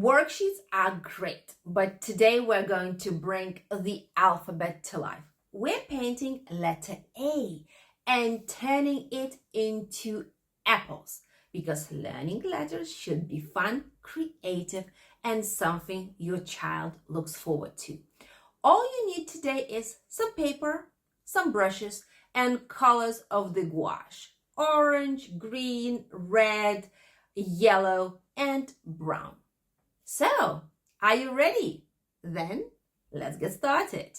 Worksheets are great, but today we're going to bring the alphabet to life. We're painting letter A and turning it into apples because learning letters should be fun, creative, and something your child looks forward to. All you need today is some paper, some brushes, and colors of the gouache: orange, green, red, yellow, and brown. So, are you ready? Then let's get started.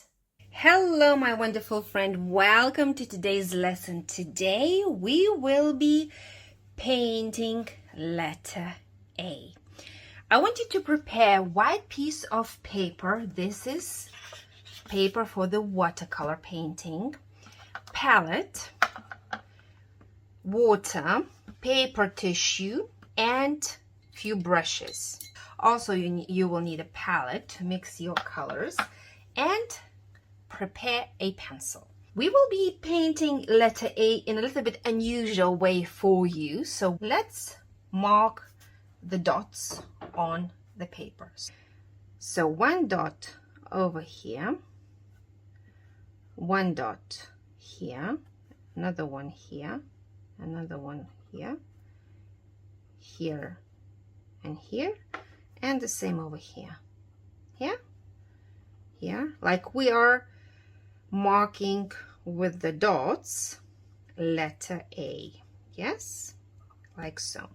Hello, my wonderful friend. Welcome to today's lesson. Today we will be painting letter A. I want you to prepare a white piece of paper. This is paper for the watercolor painting, palette, water, paper tissue, and few brushes. Also, you will need a palette to mix your colors and prepare a pencil. We will be painting letter A in a little bit unusual way for you. So let's mark the dots on the papers. So one dot over here, one dot here, another one here, another one here, here, and here, and the same over here, here, like we are marking with the dots letter A. Yes, like so.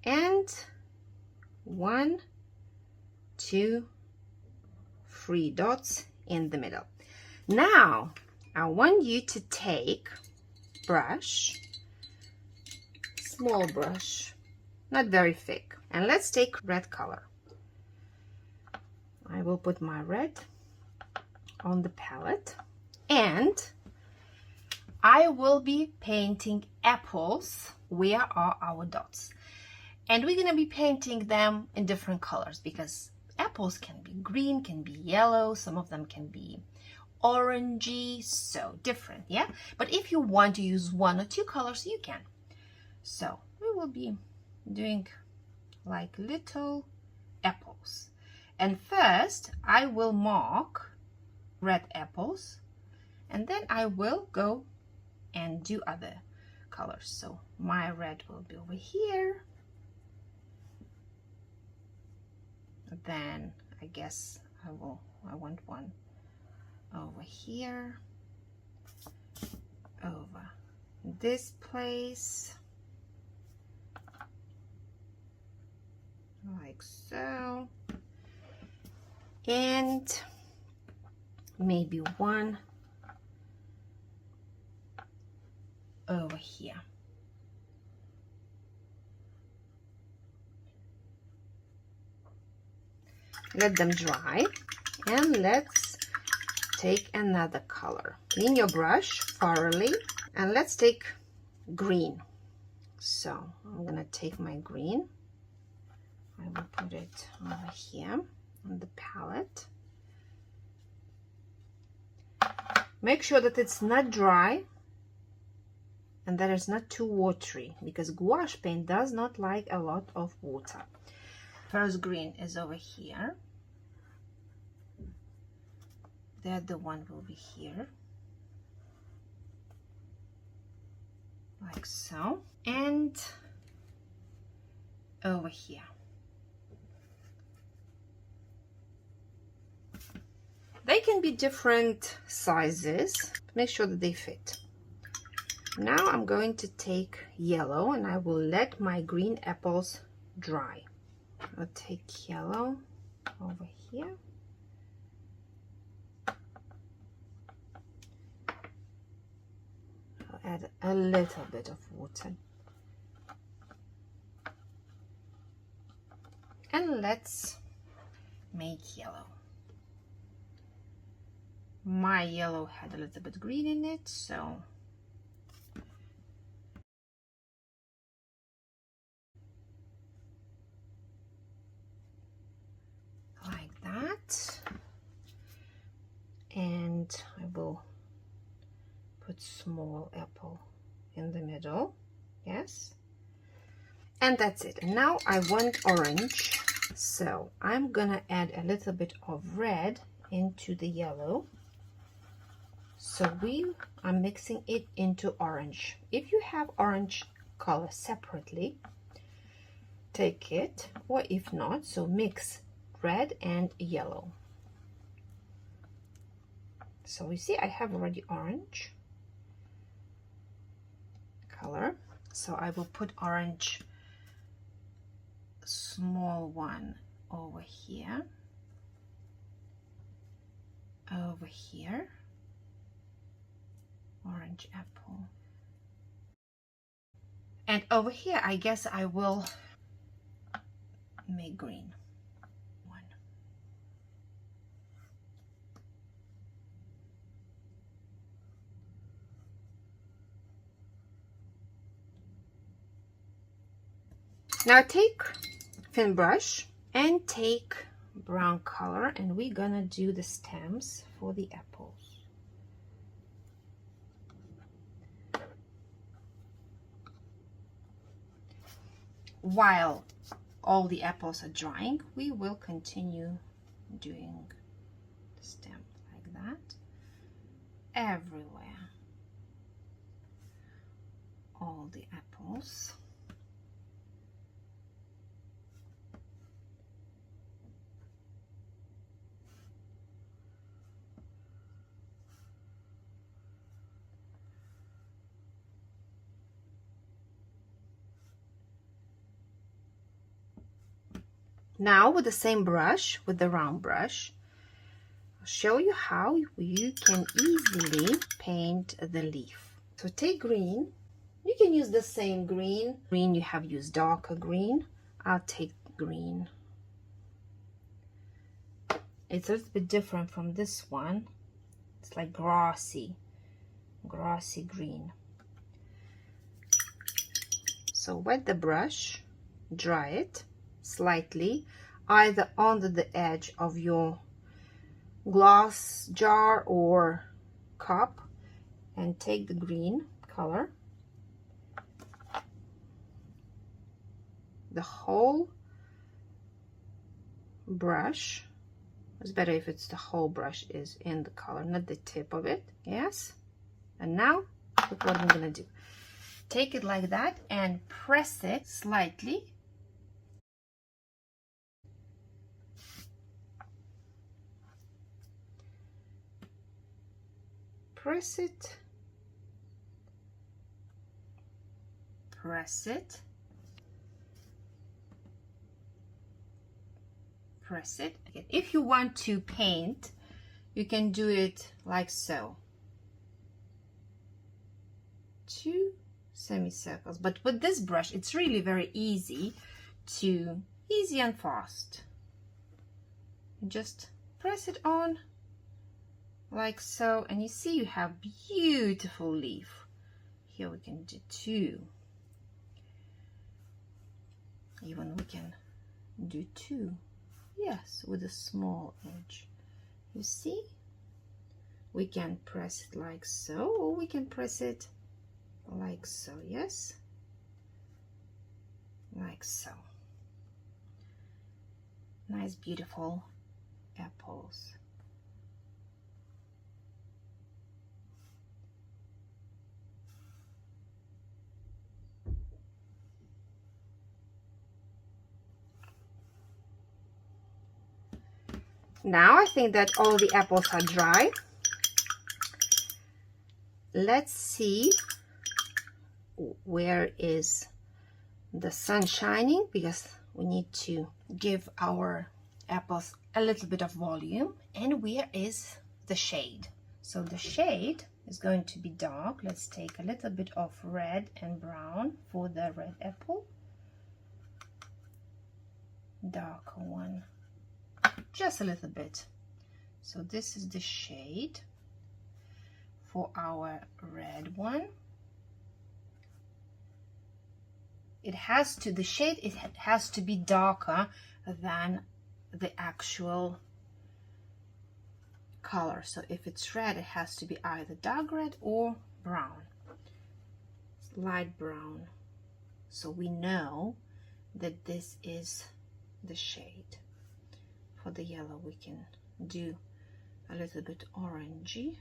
And 1, 2, 3 dots in the middle. Now I want you to take brush, small brush, not very thick, and let's take red color. I will put my red on the palette and I will be painting apples. Where are our dots? And we're going to be painting them in different colors because apples can be green, can be yellow, some of them can be orangey, so different, yeah? But if you want to use 1 or 2 colors, you can. So we will be doing like little apples. And first I will mark red apples and then I will go and do other colors. So my red will be over here. Then I guess I want one over here, over this place, like so, and maybe one over here. Let them dry and let's take another color. Clean your brush thoroughly and let's take green. So I'm gonna take my green. I will put it over here on the palette. Make sure that it's not dry and that it's not too watery because gouache paint does not like a lot of water. First green is over here. The other one will be here, like so, and over here. They can be different sizes. Make sure that they fit. Now I'm going to take yellow and I will let my green apples dry. I'll take yellow over here. I'll add a little bit of water. And let's make yellow. My yellow had a little bit green in it, so like that. And I will put small apple in the middle. Yes, and that's it. And now I want orange. So I'm gonna add a little bit of red into the yellow. So we are mixing it into orange. If you have orange color separately, take it, or if not, so mix red and yellow. So you see I have already orange color, so I will put orange small one over here, orange apple, and over here I guess I will make green one. Now take paintbrush and take brown color, and we're gonna do the stems for the apples. While all the apples are drying, we will continue doing the stem like that everywhere, all the apples. Now with the same brush, with the round brush, I'll show you how you can easily paint the leaf. So take green. You can use the same green. Green, you have used darker green. I'll take green. It's a little bit different from this one. It's like grassy green. So wet the brush, dry it slightly, either under the edge of your glass jar or cup, and take the green color, the whole brush. It's better if it's the whole brush is in the color, not the tip of it. Yes. And now look what I'm gonna do. Take it like that and press it slightly. Press it. Press it. Press it. Again, if you want to paint, you can do it like so. 2 semicircles. But with this brush, it's really very easy and fast. Just press it on like so, and you see you have beautiful leaf. Here we can do 2. Even we can do 2. Yes, with a small edge. You see? We can press it like so, or we can press it like so. Yes? Like so. Nice, beautiful apples. Now I think that all the apples are dry. Let's see where is the sun shining, because we need to give our apples a little bit of volume. And where is the shade? So the shade is going to be dark. Let's take a little bit of red and brown for the red apple. Darker one. Just a little bit. So this is the shade for our red one. The shade it has to be darker than the actual color. So if it's red, it has to be either dark red or brown. It's light brown. So we know that this is the shade. For the yellow, we can do a little bit orangey,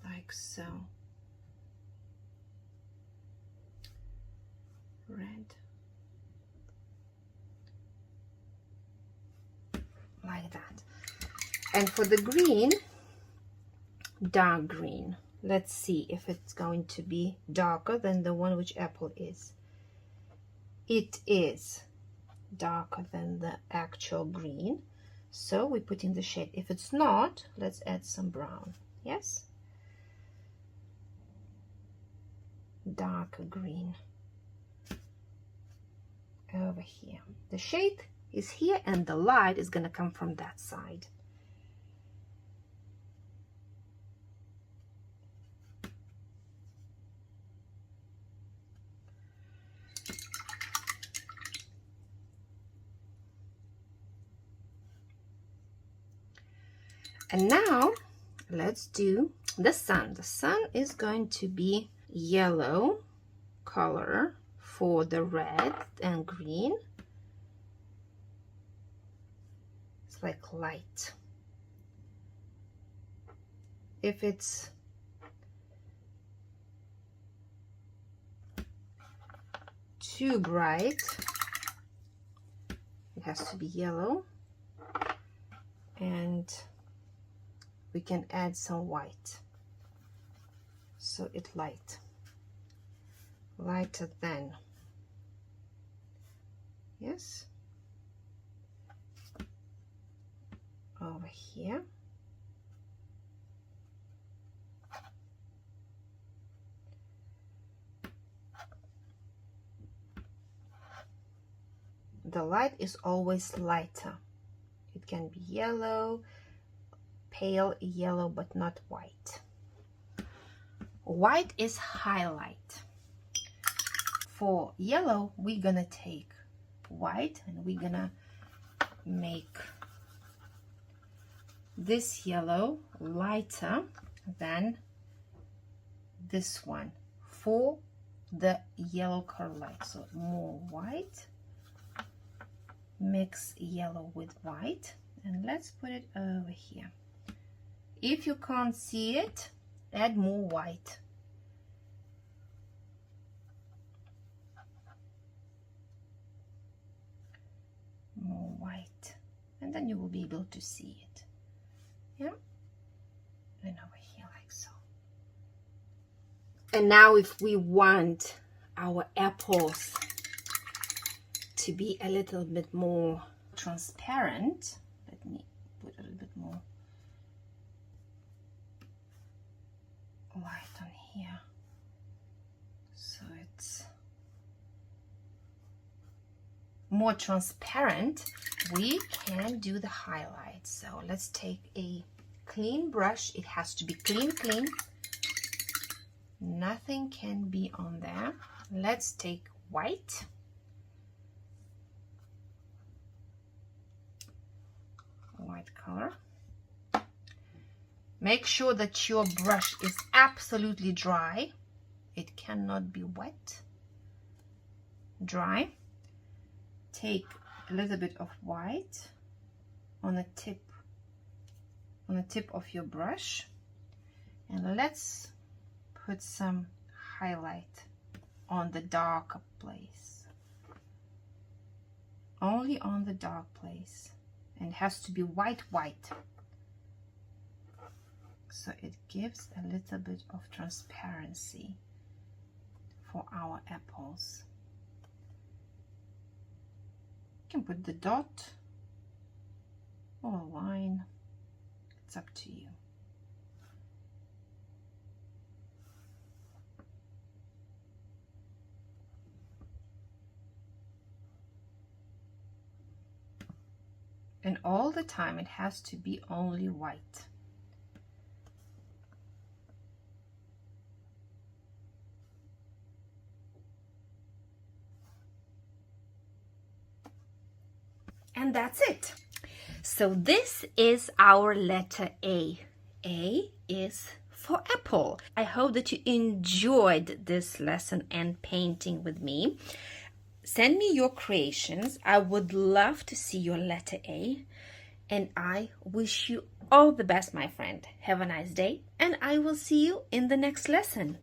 like so. Red, like that. And for the green, dark green. Let's see if it's going to be darker than the one which apple is. It is darker than the actual green, so we put in the shade. If it's not, let's add some brown. Yes, darker green over here. The shade is here and the light is going to come from that side. And now let's do the sun. The sun is going to be yellow color for the red and green. It's like light. If it's too bright, it has to be yellow, and we can add some white so it's lighter than. Yes, over here. The light is always lighter. It can be yellow, pale yellow, but not white. White is highlight. For yellow, we're gonna take white and we're gonna make this yellow lighter than this one for the yellow color light. So more white, mix yellow with white, and let's put it over here. If you can't see it, add more white. More white, and then you will be able to see it. Yeah, and over here like so. And now if we want our apples to be a little bit more transparent, let me put a little bit more light on here so it's more transparent, we can do the highlight. So let's take a clean brush. It has to be clean. Nothing can be on there. Let's take white. White color. Make sure that your brush is absolutely dry. It cannot be wet. Dry. Take a little bit of white on the tip of your brush, and let's put some highlight on the darker place. Only on the dark place, and it has to be white, so it gives a little bit of transparency for our apples. You can put the dot or a line, it's up to you. And all the time it has to be only white. And that's it. So this is our letter A. A is for apple. I hope that you enjoyed this lesson and painting with me. Send me your creations. I would love to see your letter A. And I wish you all the best, my friend. Have a nice day, and I will see you in the next lesson.